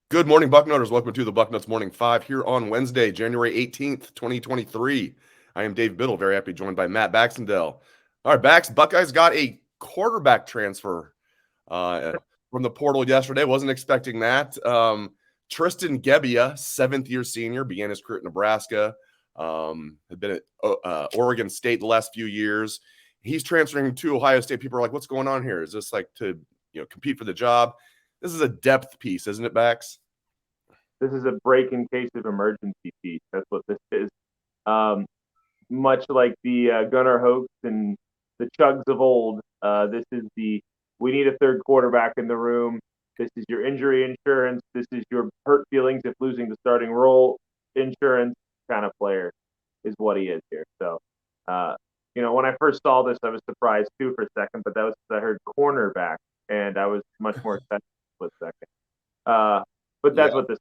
Good morning, Bucknutters. Welcome to the Bucknuts Morning 5 here on Wednesday, January 18th, 2023. I am Dave Biddle, very happy, joined by Matt Baxendell. All right, Buckeyes got a quarterback transfer from the portal yesterday. Wasn't expecting that. Tristan Gebbia, seventh-year senior, began his career at Nebraska, had been at Oregon State the last few years. He's transferring to Ohio State. People are like, what's going on here? Is this like to compete for the job? This is a depth piece, isn't it, Bax? This is a break in case of emergency piece. That's what this is. Much like the Gunnar Hoax and the Chugs of old, this is the we need a third quarterback in the room. This is your injury insurance. This is your hurt feelings if losing the starting role insurance kind of player is what he is here. So, when I first saw this, I was surprised too for a second, but that was because I heard cornerback, and I was much more excited for a second. But that's what this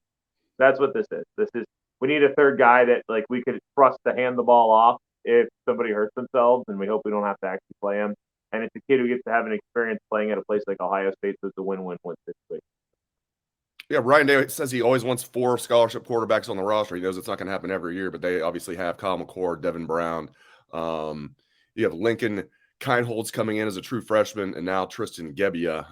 is. This is we need a third guy that we could trust to hand the ball off if somebody hurts themselves, and we hope we don't have to actually play him. And it's a kid who gets to have an experience playing at a place like Ohio State, so it's a win-win-win situation. Yeah, Ryan Day says he always wants 4 scholarship quarterbacks on the roster. He knows it's not going to happen every year, but they obviously have Kyle McCord, Devin Brown. You have Lincoln Kindholz coming in as a true freshman, and now Tristan Gebbia.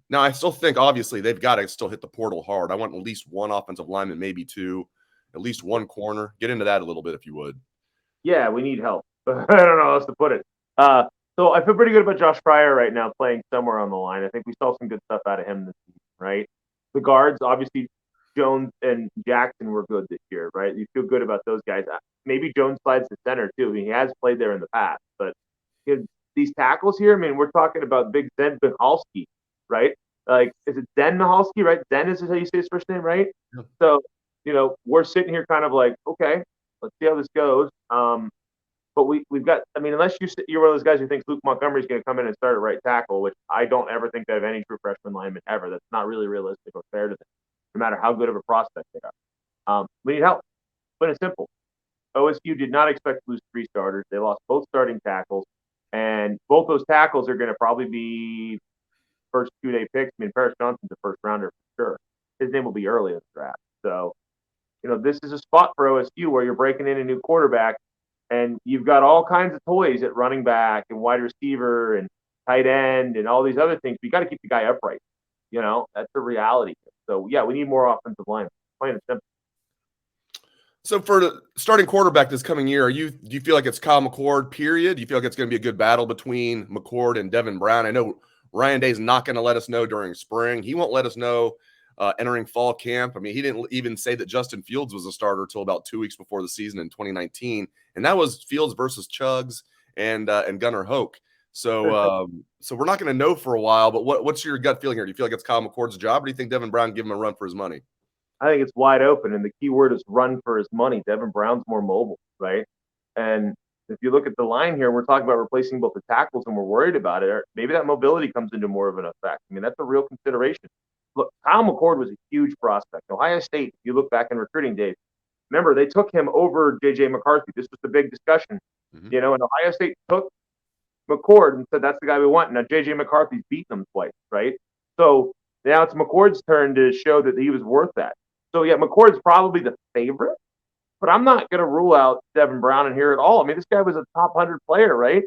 Now, I still think, obviously, they've got to still hit the portal hard. I want at least one offensive lineman, maybe 2, at least one corner. Get into that a little bit if you would. Yeah, we need help. I don't know how else to put it. So I feel pretty good about Josh Fryer right now playing somewhere on the line. I think we saw some good stuff out of him this season, right? The guards, obviously, Jones and Jackson were good this year, right? You feel good about those guys. Maybe Jones slides to center, too. I mean, he has played there in the past. But these tackles here, I mean, we're talking about Big Zen Michalski, right? Is it Zen Michalski, right? Zen is how you say his first name, right? Yeah. So, we're sitting here kind of like, okay, let's see how this goes. But we've got, I mean, unless you're one of those guys who thinks Luke Montgomery's going to come in and start at right tackle, which I don't ever think they have any true freshman lineman ever. That's not really realistic or fair to them, no matter how good of a prospect they are. We need help. But it's simple. OSU did not expect to lose 3 starters. They lost both starting tackles, and both those tackles are going to probably be first 2-day picks. I mean, Paris Johnson's a first rounder for sure. His name will be early in the draft. So, this is a spot for OSU where you're breaking in a new quarterback, and you've got all kinds of toys at running back and wide receiver and tight end and all these other things. But you got to keep the guy upright. That's the reality. So, yeah, we need more offensive line. Plain and simple. So for the starting quarterback this coming year, do you feel like it's Kyle McCord, period? Do you feel like it's going to be a good battle between McCord and Devin Brown? I know Ryan Day's not going to let us know during spring. He won't let us know entering fall camp. I mean, he didn't even say that Justin Fields was a starter until about 2 weeks before the season in 2019. And that was Fields versus Chugs and Gunnar Hoke. So so we're not going to know for a while, but what's your gut feeling here? Do you feel like it's Kyle McCord's job, or do you think Devin Brown give him a run for his money? I think it's wide open, and the key word is run for his money. Devin Brown's more mobile, right? And if you look at the line here, we're talking about replacing both the tackles, and we're worried about it. Or maybe that mobility comes into more of an effect. I mean, that's a real consideration. Look, Kyle McCord was a huge prospect. Ohio State, if you look back in recruiting days, remember, they took him over J.J. McCarthy. This was the big discussion. Mm-hmm. And Ohio State took McCord and said, that's the guy we want. Now, J.J. McCarthy's beaten them twice, right? So now it's McCord's turn to show that he was worth that. So, yeah, McCord's probably the favorite, but I'm not going to rule out Devin Brown in here at all. I mean, this guy was a top 100 player, right?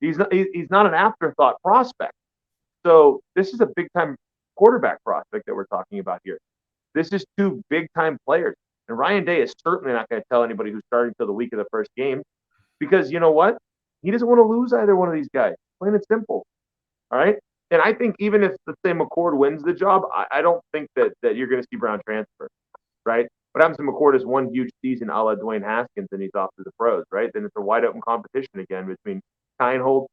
He's not an afterthought prospect. So this is a big-time quarterback prospect that we're talking about here. This is 2 big-time players. And Ryan Day is certainly not going to tell anybody who's starting till the week of the first game because you know what? He doesn't want to lose either one of these guys. Plain and simple. All right? And I think even if, let's say, McCord wins the job, I don't think that you're going to see Brown transfer, right? What happens to McCord is one huge season a la Dwayne Haskins, and he's off to the pros, right? Then it's a wide-open competition again between Kindholz,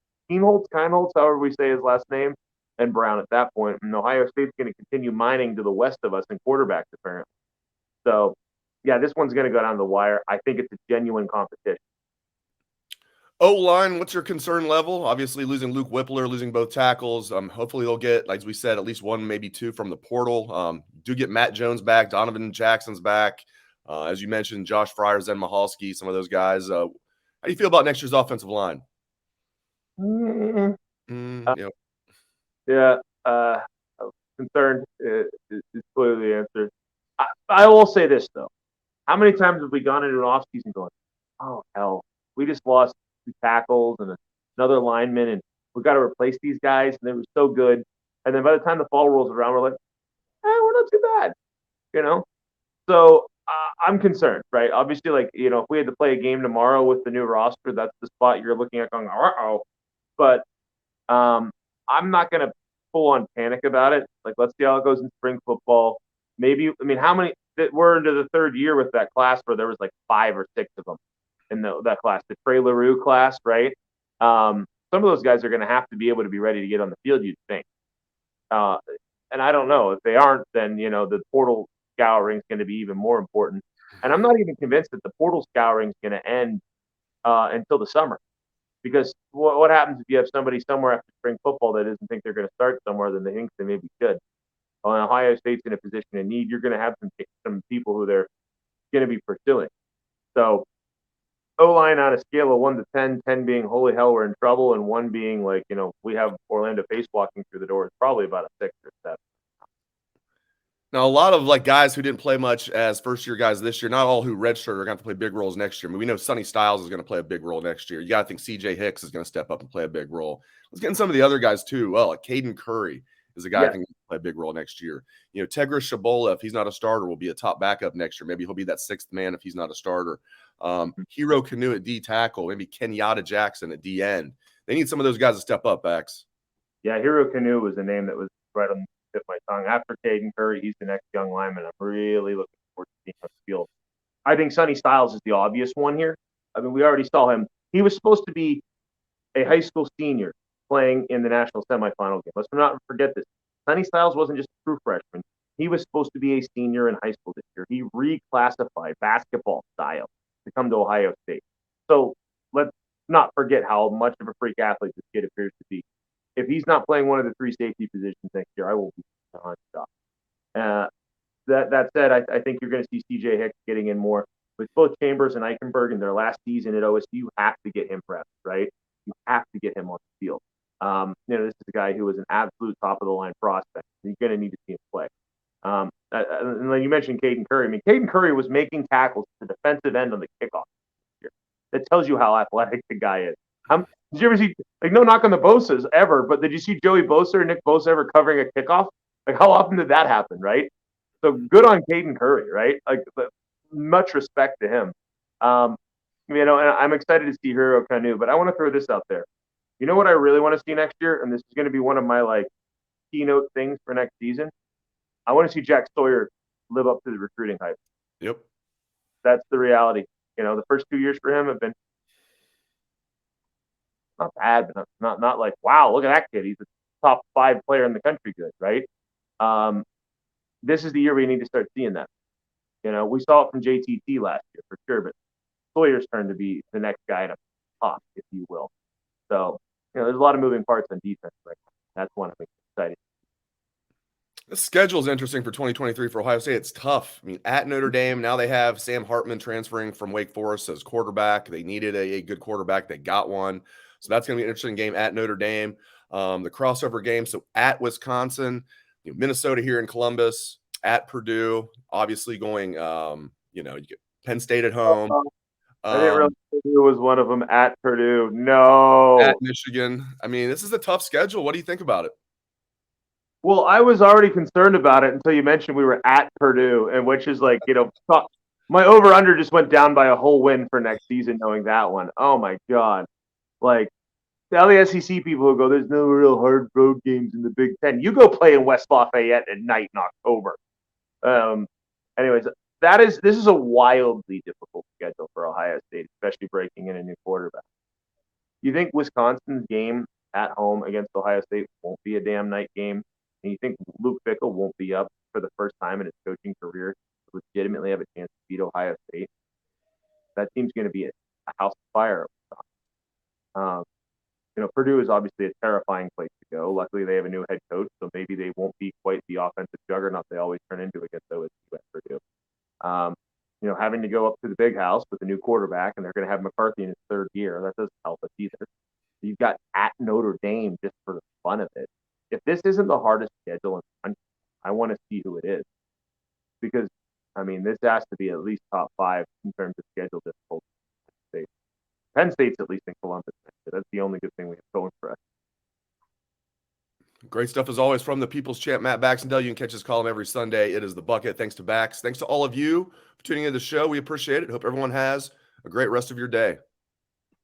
however we say his last name, and Brown at that point. And Ohio State's going to continue mining to the west of us in quarterbacks, apparently. So, yeah, this one's going to go down the wire. I think it's a genuine competition. O-line, what's your concern level? Obviously, losing Luke Whippler, losing both tackles. Hopefully, they'll get, like we said, at least 1, maybe 2 from the portal. Do get Matt Jones back. Donovan Jackson's back. As you mentioned, Josh Fryer, Zen Michalski, some of those guys. How do you feel about next year's offensive line? Yeah. concerned is clearly the answer. I will say this, though. How many times have we gone into an offseason going, oh, hell, we just lost 2 tackles and another lineman, and we got to replace these guys, and they were so good. And then by the time the fall rolls around, we're like, we're not too bad, you know? So I'm concerned, right? Obviously, like, if we had to play a game tomorrow with the new roster, that's the spot you're looking at going, uh-oh. But I'm not going to full on panic about it. Like, let's see how it goes in spring football. Maybe, how many, we're into the 3rd year with that class where there was like 5 or 6 of them in that class, the Trey LaRue class, right? Some of those guys are going to have to be able to be ready to get on the field, you'd think. And I don't know. If they aren't, then, the portal scouring is going to be even more important. And I'm not even convinced that the portal scouring is going to end until the summer. Because what happens if you have somebody somewhere after spring football that doesn't think they're going to start somewhere, then they think they maybe should? Well, Ohio State's in a position of need. You're going to have some people who they're going to be pursuing. So O-line on a scale of 1 to 10, 10 being holy hell, we're in trouble, and 1 being like, we have Orlando Pace walking through the door, is probably about a 6 or 7. Now, a lot of like guys who didn't play much as first-year guys this year, not all who redshirted are going to have to play big roles next year. We know Sonny Styles is going to play a big role next year. You got to think C.J. Hicks is going to step up and play a big role. Let's get in some of the other guys too. Well, like Caden Curry is a guy I think will play a big role next year. Tegris Shabola, if he's not a starter, will be a top backup next year. Maybe he'll be that 6th man if he's not a starter. Hero Canoe at D tackle, maybe Kenyatta Jackson at D end. They need some of those guys to step up, Bax. Yeah, Hero Canoe was a name that was right on the tip of my tongue. After Caden Curry, he's the next young lineman. I'm really looking forward to seeing on the field. I think Sonny Styles is the obvious one here. We already saw him. He was supposed to be a high school senior playing in the national semifinal game. Let's not forget this. Sonny Styles wasn't just a true freshman. He was supposed to be a senior in high school this year. He reclassified basketball style to come to Ohio State. So let's not forget how much of a freak athlete this kid appears to be. If he's not playing one of the 3 safety positions next year, I will be nonstop. That said, I think you're going to see C.J. Hicks getting in more. With both Chambers and Eichenberg in their last season at OSU, you have to get him prepped, right? You have to get him on the field. This is a guy who was an absolute top-of-the-line prospect. You're going to need to see him play. And then you mentioned Caden Curry. Caden Curry was making tackles at the defensive end on the kickoff this year. That tells you how athletic the guy is. Did you ever see, no knock on the Bosa's ever, but did you see Joey Bosa or Nick Bosa ever covering a kickoff? How often did that happen, right? So good on Caden Curry, right? Much respect to him. And I'm excited to see Hero Canoe, but I want to throw this out there. You know what I really want to see next year? And this is going to be one of my, keynote things for next season. I want to see Jack Sawyer live up to the recruiting hype. Yep. That's the reality. The first 2 years for him have been not bad, but not like, wow, look at that kid. He's a top 5 player in the country good, right? This is the year we need to start seeing that. We saw it from JTT last year for sure, but Sawyer's turn to be the next guy to pop, if you will. So, there's a lot of moving parts on defense right now. That's one I'm excited. The schedule is interesting for 2023 for Ohio State. It's tough. At Notre Dame, now they have Sam Hartman transferring from Wake Forest as quarterback. They needed a good quarterback. They got one. So that's going to be an interesting game at Notre Dame. The crossover game, so at Wisconsin, Minnesota here in Columbus, at Purdue, obviously going, you get Penn State at home. I didn't realize Purdue was one of them. At Purdue. No. At Michigan. This is a tough schedule. What do you think about it? Well, I was already concerned about it until you mentioned we were at Purdue, and which is my over-under just went down by a whole win for next season knowing that one. Oh, my God. All the SEC people who go, there's no real hard road games in the Big Ten. You go play in West Lafayette at night in October. Anyways, this is a wildly difficult schedule for Ohio State, especially breaking in a new quarterback. You think Wisconsin's game at home against Ohio State won't be a damn night game? And you think Luke Fickell won't be up for the first time in his coaching career to legitimately have a chance to beat Ohio State? That team's going to be a house of fire. Purdue is obviously a terrifying place to go. Luckily, they have a new head coach, so maybe they won't be quite the offensive juggernaut they always turn into against OSU at Purdue. Having to go up to the big house with a new quarterback, and they're going to have McCarthy in his 3rd year. That doesn't help us either. You've got at Notre Dame just for the fun of it. If this isn't the hardest schedule in the country, I want to see who it is. Because, I mean, this has to be at least top 5 in terms of schedule difficulty. Penn State's at least in Columbus. That's the only good thing we have going for us. Great stuff as always from the People's Champ, Matt Baxendell. You can catch his column every Sunday. It is The Bucket. Thanks to Bax. Thanks to all of you for tuning into the show. We appreciate it. Hope everyone has a great rest of your day.